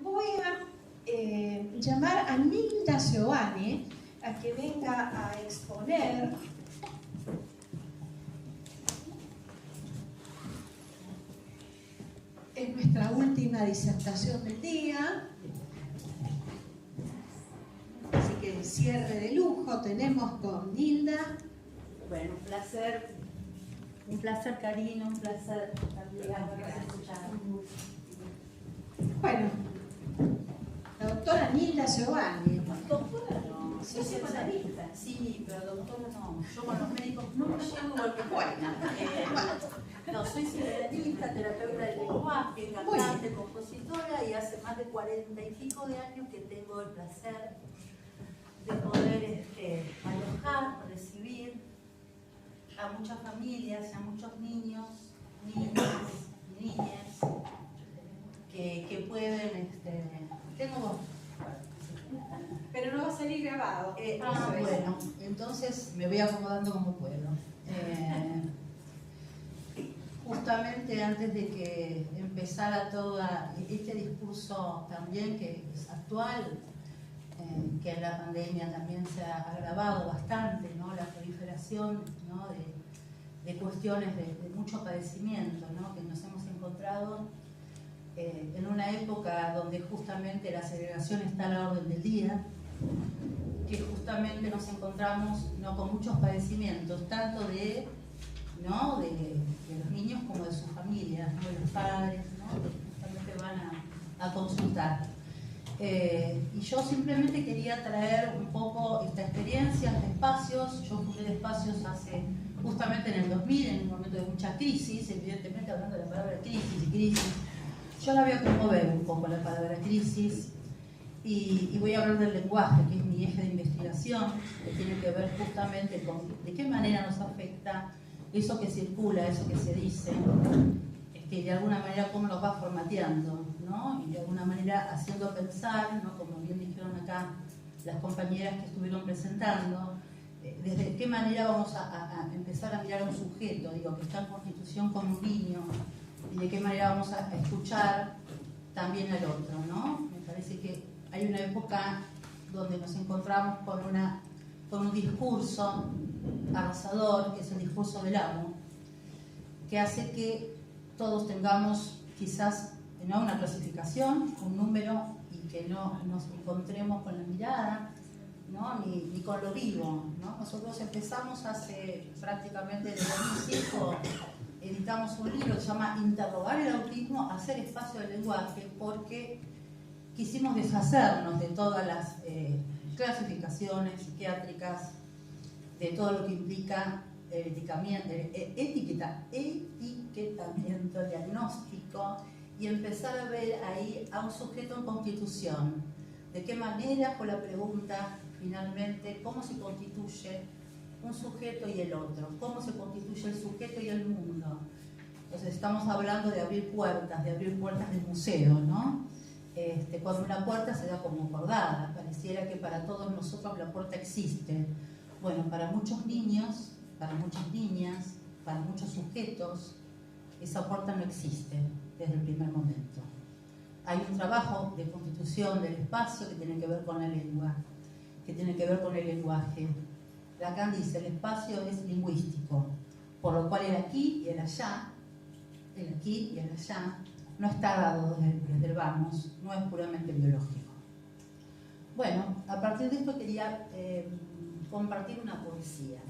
voy a llamar a Nilda Giovanni a que venga a exponer en nuestra última disertación del día. Así que el cierre de lujo tenemos con Nilda. Bueno, un placer Karina, un placer también habernos escuchado. Bueno, la doctora Nilda Giovanni. Doctora no, soy psicoanalista. Sí, pero doctora no. Yo con los médicos no me llevo igual que Juana. No, soy psicoanalista, terapeuta del lenguaje, cantante, compositora, y hace más de 40 y pico de años que tengo el placer de poder alojar, recibir a muchas familias, a muchos niños, niñas y niñas que pueden, tengo voz. Pero no va a salir grabado. Bueno, entonces me voy acomodando como puedo. Justamente antes de que empezara todo este discurso también que es actual, que en la pandemia también se ha agravado bastante, ¿no? La proliferación, ¿no? de cuestiones de mucho padecimiento, ¿no? Que nos hemos encontrado en una época donde justamente la segregación está a la orden del día, que justamente nos encontramos, ¿no? Con muchos padecimientos, tanto de los niños como de sus familias, ¿no? De los padres, ¿no? Que justamente van a consultar. Y yo simplemente quería traer un poco esta experiencia de espacios. Yo fundé de espacios justamente en el 2000, en un momento de mucha crisis, evidentemente hablando de la palabra crisis. Yo la voy a conmover un poco la palabra crisis y voy a hablar del lenguaje, que es mi eje de investigación, que tiene que ver justamente con de qué manera nos afecta eso que circula, eso que se dice, que de alguna manera cómo nos va formateando, ¿no? Y de alguna manera haciendo pensar, ¿no? Como bien dijeron acá las compañeras que estuvieron presentando, desde qué manera vamos a empezar a mirar a un sujeto, digo, que está en constitución con un niño, y de qué manera vamos a escuchar también al otro, ¿no? Me parece que hay una época donde nos encontramos con un discurso arrasador, que es el discurso del amo, que hace que todos tengamos quizás no una clasificación, un número, y que no nos encontremos con la mirada, ¿no? ni con lo vivo, ¿no? Nosotros empezamos hace prácticamente desde 2005, editamos un libro que se llama Interrogar el autismo, hacer espacio del lenguaje, porque quisimos deshacernos de todas las clasificaciones psiquiátricas, de todo lo que implica el etiquetamiento, diagnóstico, y empezar a ver ahí a un sujeto en constitución. ¿De qué manera? Fue la pregunta finalmente, ¿cómo se constituye un sujeto y el otro? ¿Cómo se constituye el sujeto y el mundo? Entonces estamos hablando de abrir puertas del museo, ¿no? Cuando una puerta se da como acordada, pareciera que para todos nosotros la puerta existe. Bueno, para muchos niños, para muchas niñas, para muchos sujetos, esa puerta no existe desde el primer momento. Hay un trabajo de constitución del espacio que tiene que ver con la lengua, que tiene que ver con el lenguaje. Lacan dice, el espacio es lingüístico, por lo cual el aquí y el allá, el aquí y el allá, no está dado desde el vamos, no es puramente biológico. Bueno, a partir de esto quería compartir una poesía,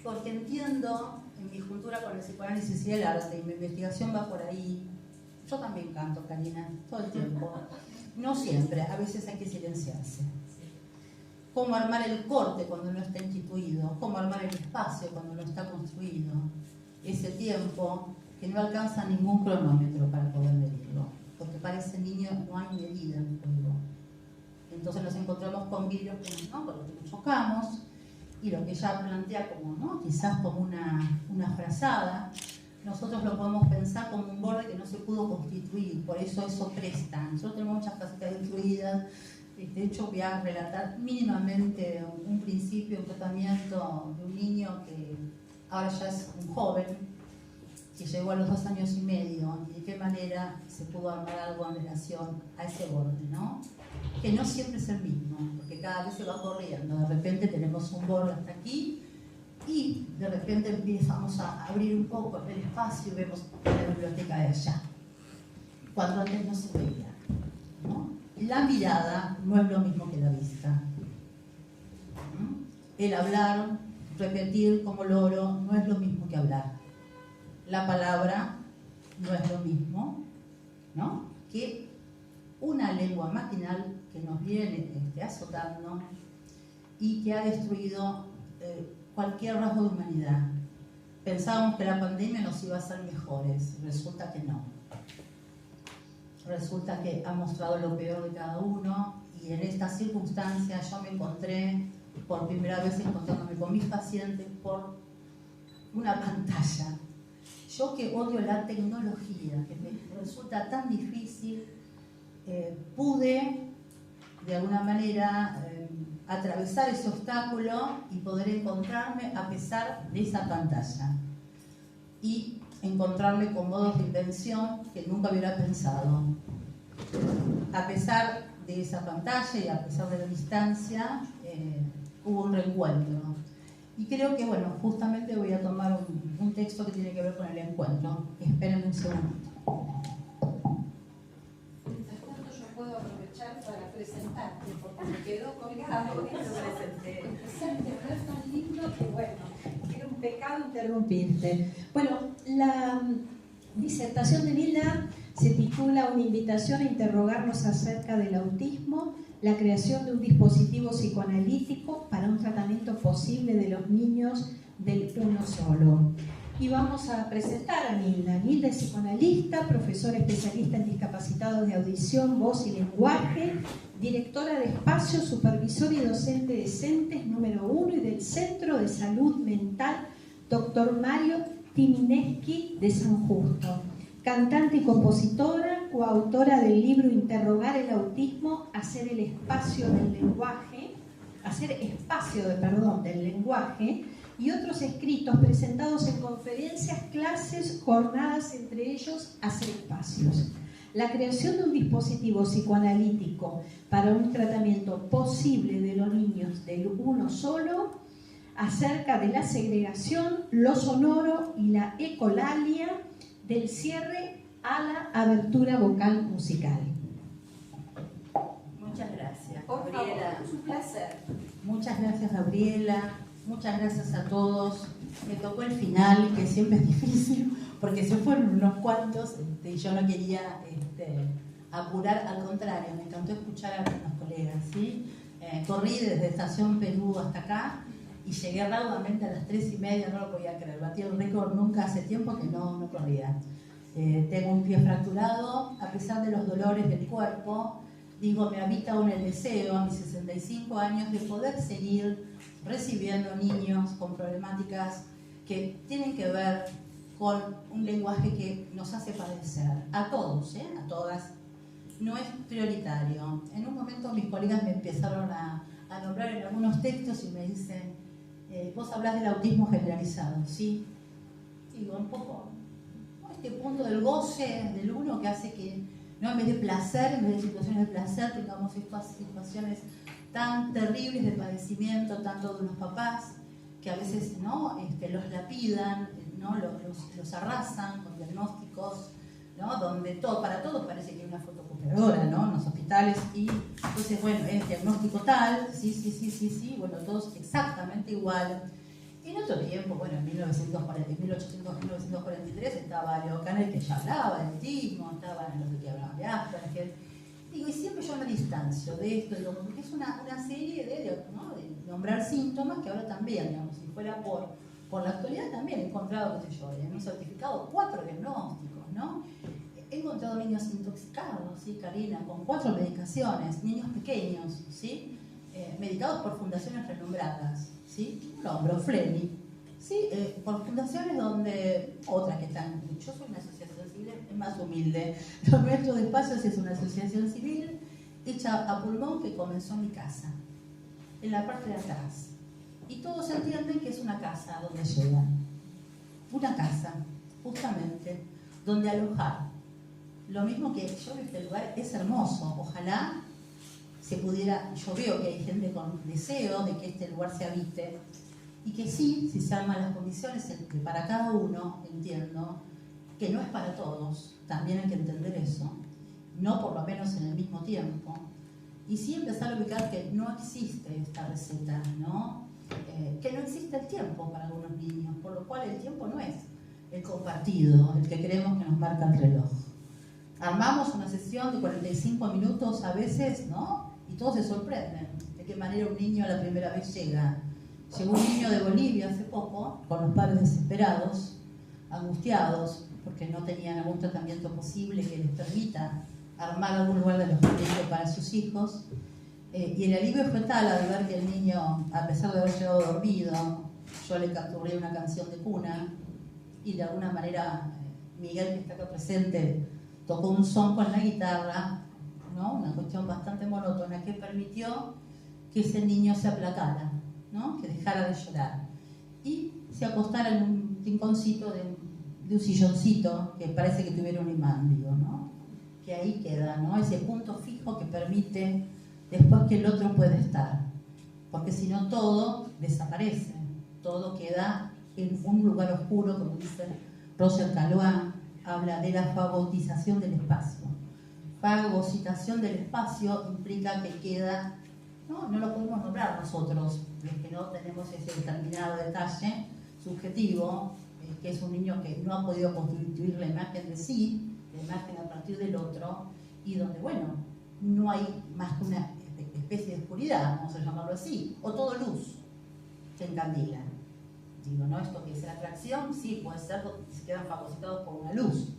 porque entiendo en mi juntura con el psicoanálisis y el arte, y mi investigación va por ahí. Yo también canto, Karina, todo el tiempo. No siempre, a veces hay que silenciarse. Cómo armar el corte cuando no está instituido, cómo armar el espacio cuando no está construido. Ese tiempo que no alcanza ningún cronómetro para poder medirlo, porque para ese niño no hay medida en juego. Entonces nos encontramos con vidrios con los que nos chocamos, y lo que ella plantea como, ¿no? Quizás como una frazada, nosotros lo podemos pensar como un borde que no se pudo constituir, por eso presta. Nosotros tenemos muchas casetas destruidas. De hecho, voy a relatar mínimamente un principio, un tratamiento de un niño que ahora ya es un joven, que llegó a los 2 años y medio y de qué manera se pudo armar algo en relación a ese borde, ¿no? Que no siempre es el mismo, porque cada vez se va corriendo. De repente tenemos un borde hasta aquí y de repente empezamos a abrir un poco el espacio y vemos la biblioteca de allá, cuando antes no se veía, ¿no? La mirada no es lo mismo que la vista. El hablar, repetir como loro, no es lo mismo que hablar. La palabra no es lo mismo, ¿no?, que una lengua maquinal que nos viene azotando y que ha destruido cualquier rasgo de humanidad. Pensábamos que la pandemia nos iba a hacer mejores, resulta que no. Resulta que ha mostrado lo peor de cada uno y en estas circunstancias yo me encontré por primera vez encontrándome con mis pacientes por una pantalla. Yo que odio la tecnología, que me resulta tan difícil, pude de alguna manera atravesar ese obstáculo y poder encontrarme a pesar de esa pantalla y encontrarme con modos de invención que nunca hubiera pensado. A pesar de esa pantalla y a pesar de la distancia, hubo un reencuentro. Y creo que, bueno, justamente voy a tomar un texto que tiene que ver con el encuentro. Espérenme un segundo. Mientras tanto, yo puedo aprovechar para presentarte, porque me quedó colgado y lo presenté. Pero es tan lindo que, bueno, era un pecado interrumpirte. Bueno, la disertación de Nilda se titula Una invitación a interrogarnos acerca del autismo, la creación de un dispositivo psicoanalítico para un tratamiento posible de los niños del uno solo. Y vamos a presentar a Nilda. Nilda es psicoanalista, profesora especialista en discapacitados de audición, voz y lenguaje, directora de Espacio, supervisora y docente de CENTES número 1 y del Centro de Salud Mental Dr. Mario Timineski de San Justo. Cantante y compositora, coautora del libro Interrogar el autismo, hacer espacio del lenguaje y otros escritos presentados en conferencias, clases, jornadas, entre ellos Hacer espacios. La creación de un dispositivo psicoanalítico para un tratamiento posible de los niños del uno solo, acerca de la segregación, lo sonoro y la ecolalia, del cierre a la abertura vocal musical. Muchas gracias, Por Gabriela. favor, es un placer. Muchas gracias, Gabriela. Muchas gracias a todos. Me tocó el final, que siempre es difícil, porque se fueron unos cuantos y yo no quería apurar, al contrario, me encantó escuchar a los colegas, ¿sí? Corrí desde Estación Perú hasta acá y llegué raudamente a las 3:30, no lo podía creer, batí el récord nunca hace tiempo que no corría. Tengo un pie fracturado, a pesar de los dolores del cuerpo, digo, me habita aún el deseo a mis 65 años de poder seguir recibiendo niños con problemáticas que tienen que ver con un lenguaje que nos hace padecer, a todos, a todas. No es prioritario. En un momento mis colegas me empezaron a nombrar en algunos textos y me dicen, vos hablás del autismo generalizado, ¿sí? Digo, un poco, ¿no? Este punto del goce del uno que hace que, ¿no?, en vez de placer, en vez de situaciones de placer, tengamos estas situaciones tan terribles de padecimiento, tanto de los papás, que a veces, ¿no?, los lapidan, ¿no?, los arrasan con diagnósticos, ¿no?, donde para todos parece que hay una fotocopiadora, ¿no?, en los hospitales, y entonces, bueno, es diagnóstico tal, sí, bueno, todos exactamente igual. En otro tiempo, bueno, en 1943 estaba Leo Kanner, que ya hablaba de autismo, estaban los que hablaban de Asperger. Digo, y siempre yo me distancio de esto, digo, porque es una serie ¿no?, de nombrar síntomas que ahora también, digamos, si fuera por la actualidad también he encontrado, qué sé yo, en un certificado 4 diagnósticos, ¿no? He encontrado niños intoxicados, ¿sí, Karina? Con 4 medicaciones, niños pequeños, ¿sí? Medicados por fundaciones renombradas, ¿sí? Nombro Fleni, ¿sí? Por fundaciones donde, otras que están, yo soy una asociación civil, es más humilde, los Maestros de Espacios es una asociación civil hecha a pulmón que comenzó en mi casa, en la parte de atrás. Y todos entienden que es una casa donde llegan. Una casa, justamente donde alojar. Lo mismo que yo veo, este lugar es hermoso, ojalá se pudiera, yo veo que hay gente con deseo de que este lugar se habite, y que sí, si se arman las condiciones, que para cada uno, entiendo, que no es para todos, también hay que entender eso, no por lo menos en el mismo tiempo, y sí empezar a ubicar que no existe esta receta, ¿no? Que no existe el tiempo para algunos niños, por lo cual el tiempo no es el compartido, el que creemos que nos marca el reloj. Armamos una sesión de 45 minutos a veces, ¿no? Y todos se sorprenden de qué manera un niño a la primera vez llega. Llegó un niño de Bolivia hace poco, con los padres desesperados, angustiados, porque no tenían algún tratamiento posible que les permita armar algún lugar de alojamiento para sus hijos. Y el alivio fue tal al ver que el niño, a pesar de haber llegado dormido, yo le capturé una canción de cuna, y de alguna manera Miguel, que está acá presente, tocó un son con la guitarra, ¿no? Una cuestión bastante monótona que permitió que ese niño se aplacara, ¿no? Que dejara de llorar y se acostara en un rinconcito de un silloncito que parece que tuviera un imán, digo, ¿no? Que ahí queda, ¿no? Ese punto fijo que permite después que el otro puede estar, porque si no todo desaparece, todo queda en un lugar oscuro, como dice Roger Caillois, habla de la fagotización del espacio. Fagocitación del espacio implica que queda, no lo podemos nombrar nosotros, los que no tenemos ese determinado detalle subjetivo, que es un niño que no ha podido constituir la imagen de sí, la imagen a partir del otro, y donde, bueno, no hay más que una especie de oscuridad, vamos a llamarlo así, o todo luz se encandila. Digo, ¿no? Esto que es la atracción, sí, puede ser que se quedan fagocitados por una luz.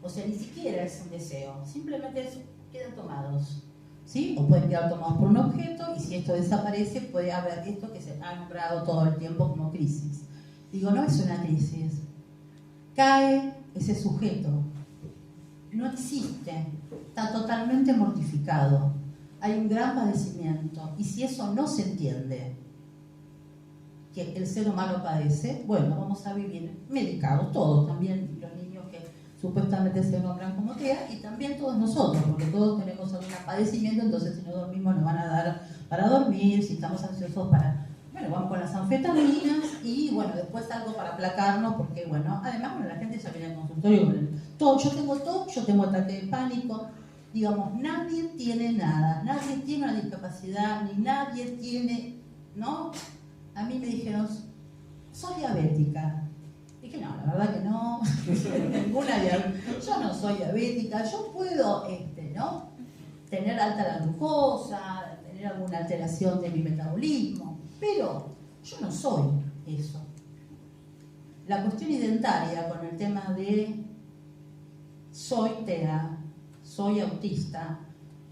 O sea, ni siquiera es un deseo, simplemente quedan tomados, ¿sí? O pueden quedar tomados por un objeto, y si esto desaparece, puede haber esto que se ha nombrado todo el tiempo como crisis. Digo, no es una crisis. Cae ese sujeto. No existe. Está totalmente mortificado. Hay un gran padecimiento. Y si eso no se entiende, que el ser humano padece, bueno, vamos a vivir medicados todos, también los niños que supuestamente se nombran como TEA, y también todos nosotros, porque todos tenemos algún padecimiento, entonces si no dormimos nos van a dar para dormir, si estamos ansiosos para, bueno, vamos con las anfetaminas, y bueno, después algo para aplacarnos, porque bueno, además, bueno, la gente ya viene al consultorio con el todo, yo tengo todo, yo tengo ataque de pánico, digamos, nadie tiene nada, nadie tiene una discapacidad, ni nadie tiene, ¿no? A mí me dijeron, ¿sos diabética? Dije, no, la verdad que no, yo no soy diabética, yo puedo, ¿no? Tener alta la glucosa, tener alguna alteración de mi metabolismo, pero yo no soy eso. La cuestión identitaria con el tema de soy TEA, soy autista,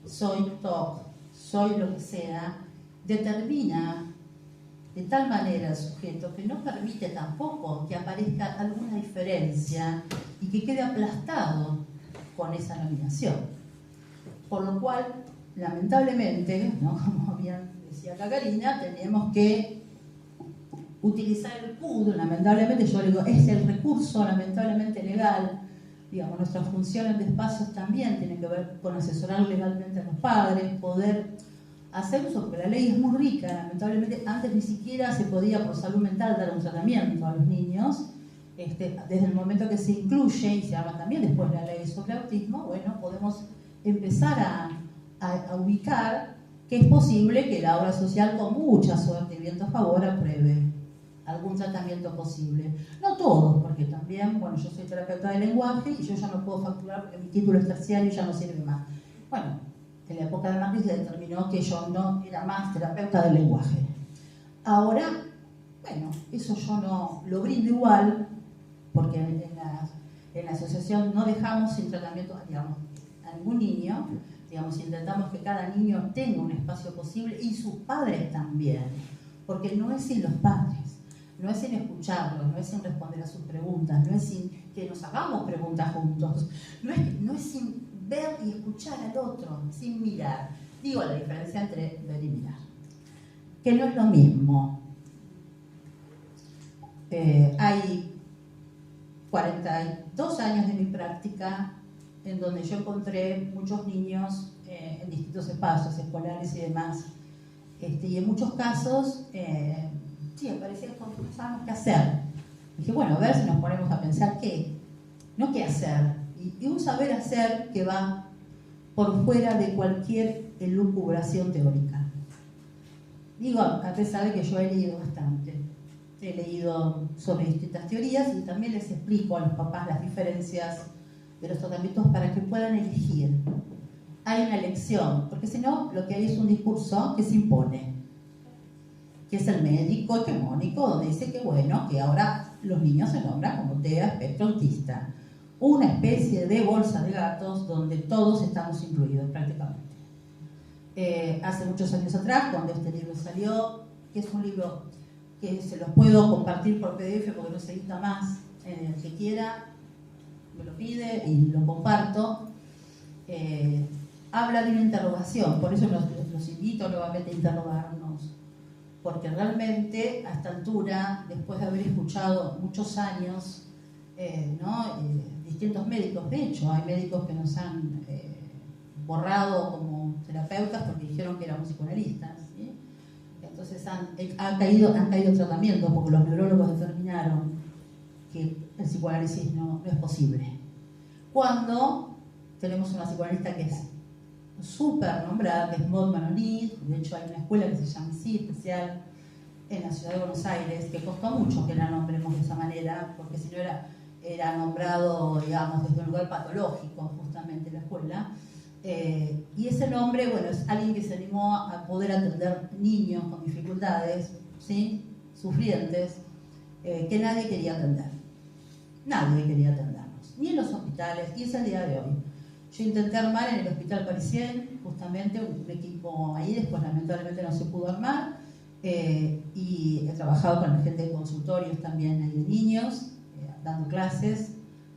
soy TOC, soy lo que sea, determina de tal manera el sujeto que no permite tampoco que aparezca alguna diferencia y que quede aplastado con esa nominación. Por lo cual, lamentablemente, ¿no? Como bien decía Cacarina, tenemos que utilizar el PUD, lamentablemente, yo digo, es el recurso lamentablemente legal. Digamos, nuestras funciones de espacios también tienen que ver con asesorar legalmente a los padres, poder hacer uso, porque la ley es muy rica, lamentablemente antes ni siquiera se podía por salud mental dar un tratamiento a los niños, desde el momento que se incluye y se llama también después la ley sobre autismo, bueno, podemos empezar a ubicar que es posible que la obra social con mucha suerte y viento a favor apruebe algún tratamiento posible. No todos, porque también, bueno, yo soy terapeuta de lenguaje y yo ya no puedo facturar porque mi título es terciario y ya no sirve más. Bueno, en la época de Macri se determinó que yo no era más terapeuta del lenguaje. Ahora, bueno, eso yo no lo brindo igual, porque en la asociación no dejamos sin tratamiento, digamos, a ningún niño, digamos, intentamos que cada niño tenga un espacio posible y sus padres también, porque no es sin los padres, no es sin escucharlos, no es sin responder a sus preguntas, no es sin que nos hagamos preguntas juntos, no es sin ver y escuchar al otro, sin mirar. Digo la diferencia entre ver y mirar, que no es lo mismo. Hay 42 años de mi práctica, en donde yo encontré muchos niños en distintos espacios escolares y demás. Y en muchos casos, sí, parecía que no sabíamos qué hacer. Dije, bueno, a ver si nos ponemos a pensar qué, no qué hacer. Y un saber hacer que va por fuera de cualquier elucubración teórica. Digo, a pesar de que yo he leído bastante. He leído sobre distintas teorías y también les explico a los papás las diferencias de los tratamientos para que puedan elegir. Hay una elección, porque si no, lo que hay es un discurso que se impone, que es el médico hegemónico, donde dice que bueno, que ahora los niños se nombran como TEA, espectro autista. Una especie de bolsa de gatos donde todos estamos incluidos prácticamente. Hace muchos años atrás, cuando este libro salió, que es un libro que se los puedo compartir por PDF porque no se edita más, el que quiera me lo pide y lo comparto, habla de una interrogación, por eso los invito nuevamente a interrogarnos, porque realmente a esta altura, después de haber escuchado muchos años, distintos médicos, de hecho hay médicos que nos han borrado como terapeutas porque dijeron que éramos psicoanalistas, ¿sí? Entonces han caído tratamientos porque los neurólogos determinaron que el psicoanálisis no es posible. Cuando tenemos una psicoanalista que es súper nombrada, que es Maud Manonit, de hecho hay una escuela que se llama así, especial, en la ciudad de Buenos Aires, que costó mucho que la nombremos de esa manera, porque si no era nombrado, digamos, desde un lugar patológico, justamente la escuela. Y ese nombre, bueno, es alguien que se animó a poder atender niños con dificultades, ¿sí? Sufrientes, que nadie quería atender. Nadie quería atendernos, ni en los hospitales, y es el día de hoy. Yo intenté armar en el Hospital Parisien, justamente, un equipo ahí, después lamentablemente no se pudo armar, y he trabajado con la gente de consultorios también ahí de niños, dando clases,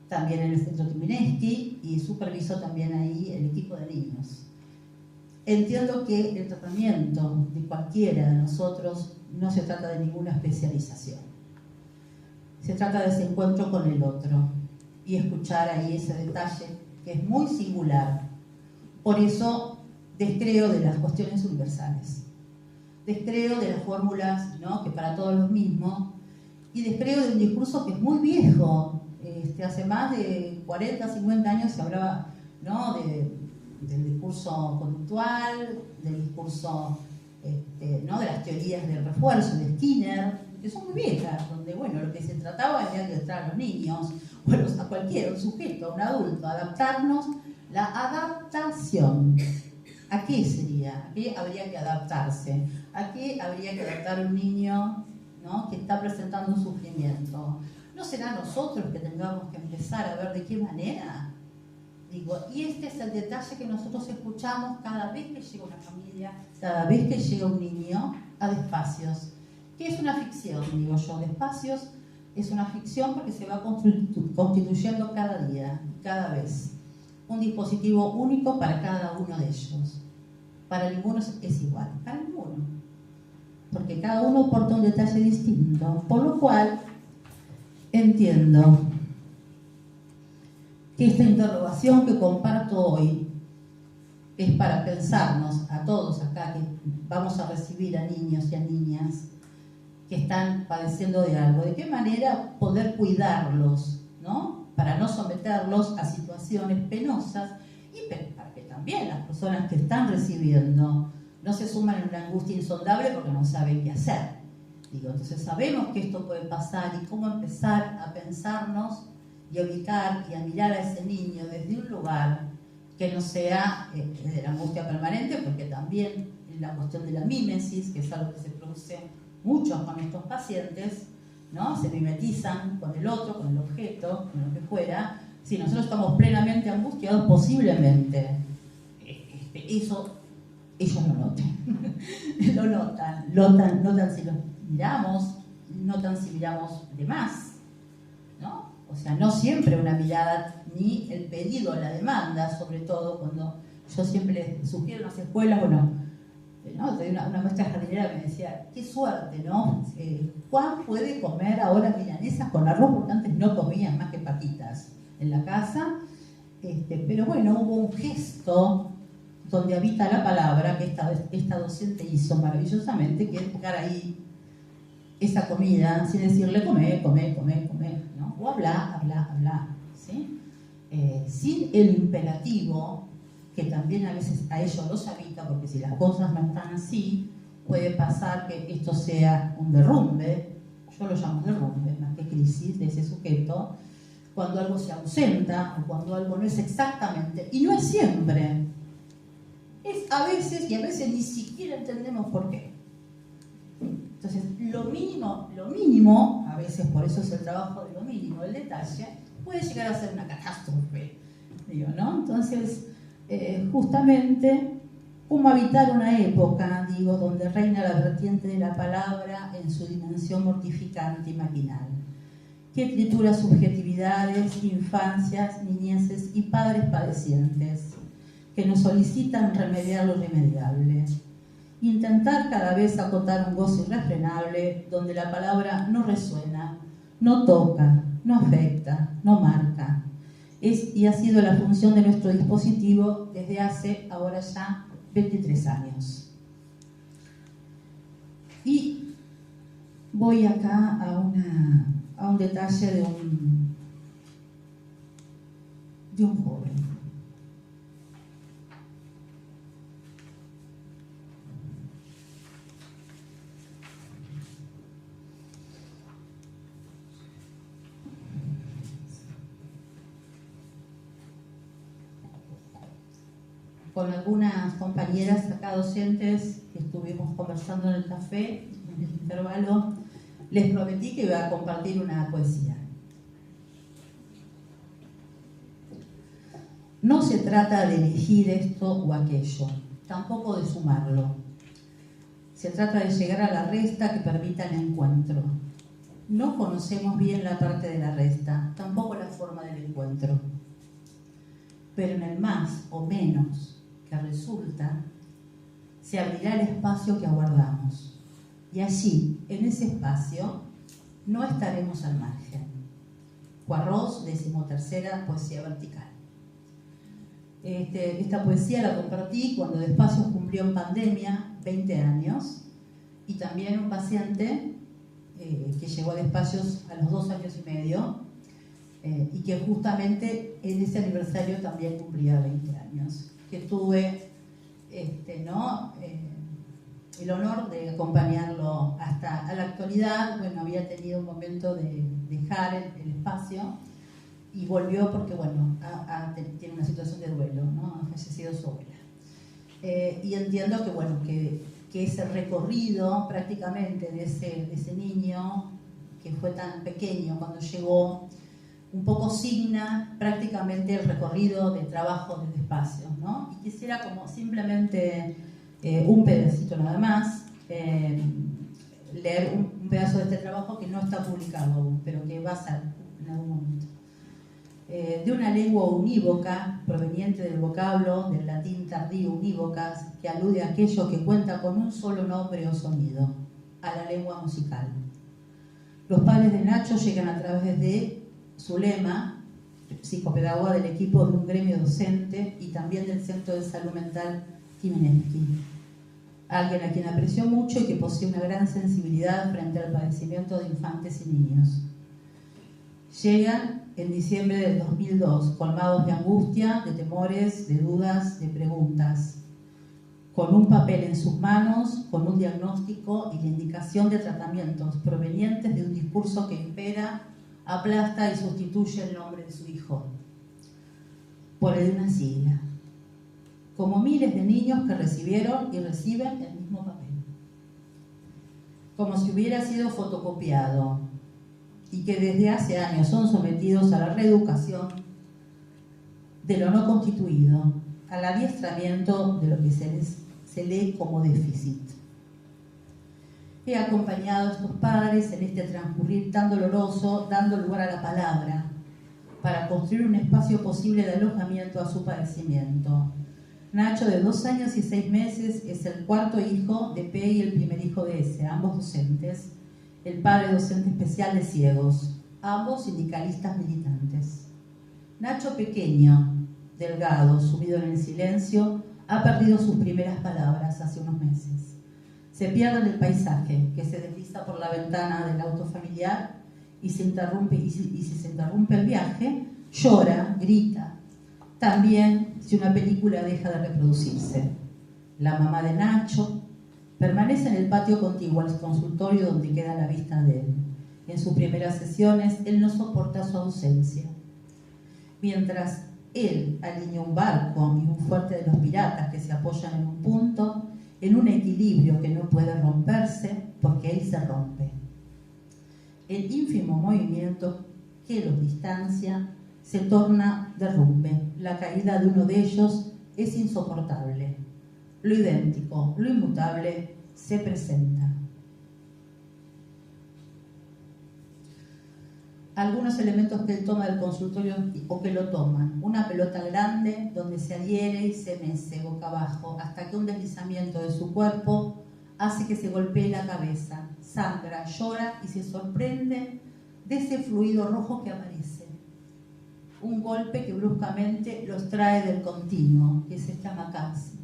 también en el Centro Timineski, y superviso también ahí el equipo de niños. Entiendo que el tratamiento de cualquiera de nosotros no se trata de ninguna especialización. Se trata de ese encuentro con el otro y escuchar ahí ese detalle que es muy singular. Por eso descreo de las cuestiones universales. Descreo de las fórmulas, ¿no?, que para todos los mismos, y descreo de un discurso que es muy viejo. Hace más de 40, 50 años se hablaba, ¿no?, del discurso conductual, del discurso, ¿no?, de las teorías del refuerzo de Skinner, que son muy viejas, donde, bueno, lo que se trataba era de adaptar a los niños, bueno, a cualquiera, un sujeto, a un adulto, adaptarnos, la adaptación. ¿A qué sería? ¿A qué habría que adaptarse? ¿A qué habría que adaptar a un niño, ¿no?, que está presentando un sufrimiento? ¿No será nosotros que tengamos que empezar a ver de qué manera? Digo, y este es el detalle que nosotros escuchamos cada vez que llega una familia, cada vez que llega un niño a Despacios. ¿Qué es una ficción? Digo yo, Despacios es una ficción porque se va constituyendo cada día, cada vez. Un dispositivo único para cada uno de ellos. Para ninguno es igual, para ninguno. Porque cada uno porta un detalle distinto, por lo cual entiendo que esta interrogación que comparto hoy es para pensarnos a todos acá que vamos a recibir a niños y a niñas que están padeciendo de algo, de qué manera poder cuidarlos, ¿no?, para no someterlos a situaciones penosas y para que también las personas que están recibiendo no se suman en una angustia insondable porque no saben qué hacer. Digo, entonces sabemos que esto puede pasar y cómo empezar a pensarnos y a ubicar y a mirar a ese niño desde un lugar que no sea de la angustia permanente, porque también la cuestión de la mímesis, que es algo que se produce mucho con estos pacientes, ¿no?, se mimetizan con el otro, con el objeto, con lo que fuera. Si nosotros estamos plenamente angustiados, posiblemente eso ellos lo noten. Lo notan si los miramos, notan si miramos de más, ¿no? O sea, no siempre una mirada, ni el pedido, la demanda, sobre todo cuando yo siempre les sugiero en las escuelas, bueno, ¿no? Una maestra jardinera me decía, qué suerte, ¿no? Juan puede comer ahora milanesas con arroz, porque antes no comían más que patitas en la casa. Pero bueno, hubo un gesto donde habita la palabra que esta docente hizo maravillosamente, que es dejar ahí esa comida sin decirle come, ¿no? O habla, ¿sí? Sin el imperativo, que también a veces a ellos los habita, porque si las cosas no están así, puede pasar que esto sea un derrumbe, yo lo llamo derrumbe, más que crisis de ese sujeto, cuando algo se ausenta o cuando algo no es exactamente, y no es siempre, es a veces, y a veces ni siquiera entendemos por qué. Entonces, lo mínimo, a veces por eso es el trabajo de lo mínimo, el detalle, puede llegar a ser una catástrofe, digo, ¿no? Entonces, justamente, cómo habitar una época, digo, donde reina la vertiente de la palabra en su dimensión mortificante y maquinal, que tritura subjetividades, infancias, niñeces y padres padecientes, que nos solicitan remediar lo irremediable. Intentar cada vez acotar un gozo irrefrenable donde la palabra no resuena, no toca, no afecta, no marca. Es y ha sido la función de nuestro dispositivo desde hace ahora ya 23 años. Y voy acá a un detalle de un joven. Con algunas compañeras acá docentes que estuvimos conversando en el café, en el intervalo, les prometí que iba a compartir una poesía. No se trata de elegir esto o aquello, tampoco de sumarlo. Se trata de llegar a la resta que permita el encuentro. No conocemos bien la parte de la resta, tampoco la forma del encuentro. Pero en el más o menos que resulta, se abrirá el espacio que aguardamos. Y allí, en ese espacio, no estaremos al margen. Poirot, 13ª poesía vertical. Esta poesía la compartí cuando Despacios cumplió en pandemia 20 años, y también un paciente que llegó a Despacios a los 2 años y medio, y que justamente en ese aniversario también cumplía 20 años. Que tuve el honor de acompañarlo hasta la actualidad. Bueno, había tenido un momento de dejar el espacio y volvió porque, bueno, tiene una situación de duelo, ¿no? Ha fallecido su abuela. Y entiendo que, bueno, que ese recorrido prácticamente de ese niño que fue tan pequeño cuando llegó, un poco signa prácticamente el recorrido de trabajo de Despacios, ¿no? Y quisiera como simplemente un pedacito nada más, leer un pedazo de este trabajo que no está publicado aún, pero que va a ser en algún momento. De una lengua unívoca, proveniente del vocablo del latín tardío unívocas, que alude a aquello que cuenta con un solo nombre o sonido, a la lengua musical. Los padres de Nacho llegan a través de Zulema, psicopedagoga del equipo de un gremio docente y también del Centro de Salud Mental Kimenetsky, alguien a quien apreció mucho y que posee una gran sensibilidad frente al padecimiento de infantes y niños. Llegan en diciembre del 2002, colmados de angustia, de temores, de dudas, de preguntas, con un papel en sus manos, con un diagnóstico y la indicación de tratamientos provenientes de un discurso que impera, aplasta y sustituye el nombre de su hijo por el de una sigla, como miles de niños que recibieron y reciben el mismo papel, como si hubiera sido fotocopiado, y que desde hace años son sometidos a la reeducación de lo no constituido, al adiestramiento de lo que se lee como déficit. He acompañado a estos padres en este transcurrir tan doloroso, dando lugar a la palabra, para construir un espacio posible de alojamiento a su padecimiento. Nacho, de 2 años y 6 meses, es el cuarto hijo de P y el primer hijo de S, ambos docentes, el padre docente especial de ciegos, ambos sindicalistas militantes. Nacho pequeño, delgado, sumido en el silencio, ha perdido sus primeras palabras hace unos meses. Se pierde en el paisaje, que se desliza por la ventana del auto familiar y si se interrumpe el viaje, llora, grita. También si una película deja de reproducirse. La mamá de Nacho permanece en el patio contiguo al consultorio donde queda la vista de él. En sus primeras sesiones, él no soporta su ausencia. Mientras él alinea un barco y un fuerte de los piratas que se apoyan en un punto, en un equilibrio que no puede romperse porque él se rompe. El ínfimo movimiento que los distancia se torna derrumbe. La caída de uno de ellos es insoportable. Lo idéntico, lo inmutable, se presenta. Algunos elementos que él toma del consultorio o que lo toman. Una pelota grande donde se adhiere y se mece boca abajo hasta que un deslizamiento de su cuerpo hace que se golpee la cabeza, sangra, llora y se sorprende de ese fluido rojo que aparece. Un golpe que bruscamente los trae del continuo, que es esta macasi.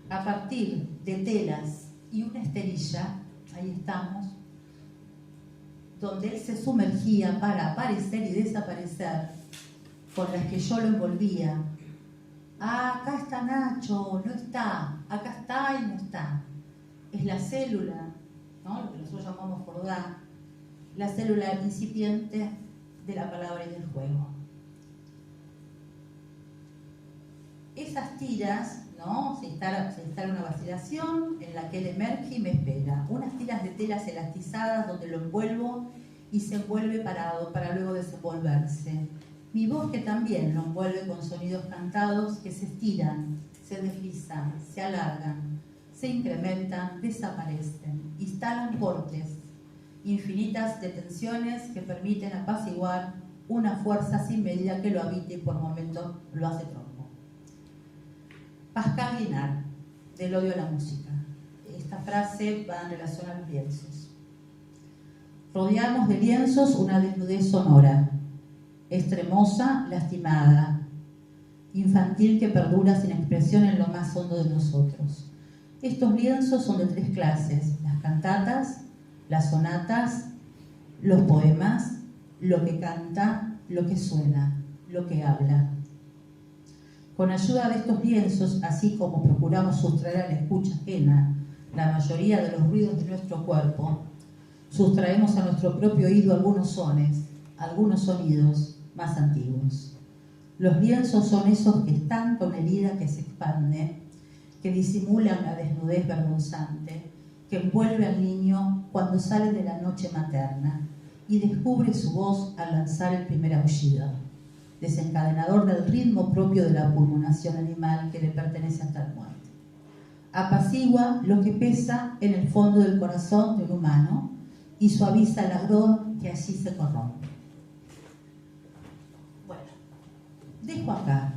A partir de telas y una esterilla, ahí estamos, donde él se sumergía para aparecer y desaparecer, con las que yo lo envolvía. Ah, acá está Nacho, no está, acá está y no está. Es la célula, ¿no? Lo que nosotros llamamos Jordá, la célula incipiente de la palabra y del juego. Esas tiras, ¿no? Se instala una vacilación en la que él emerge y me espera. Unas tiras de telas elastizadas donde lo envuelvo y se envuelve parado para luego desenvolverse. Mi voz que también lo envuelve con sonidos cantados que se estiran, se deslizan, se alargan, se incrementan, desaparecen, instalan cortes, infinitas detenciones que permiten apaciguar una fuerza sin medida que lo habita y por momentos lo hace tronco. Pascal Guinard, del odio a la música. Esta frase va en relación a los lienzos. Rodeamos de lienzos una desnudez sonora, extremosa, lastimada, infantil que perdura sin expresión en lo más hondo de nosotros. Estos lienzos son de 3 clases: las cantatas, las sonatas, los poemas, lo que canta, lo que suena, lo que habla. Con ayuda de estos lienzos, así como procuramos sustraer a la escucha ajena la mayoría de los ruidos de nuestro cuerpo, sustraemos a nuestro propio oído algunos sones, algunos sonidos más antiguos. Los lienzos son esos que están con herida que se expande, que disimulan la desnudez vergonzante, que envuelve al niño cuando sale de la noche materna y descubre su voz al lanzar el primer aullido, desencadenador del ritmo propio de la pulmonación animal que le pertenece hasta la muerte. Apacigua lo que pesa en el fondo del corazón de un humano y suaviza el ardor que allí se corrompe. Bueno, dejo acá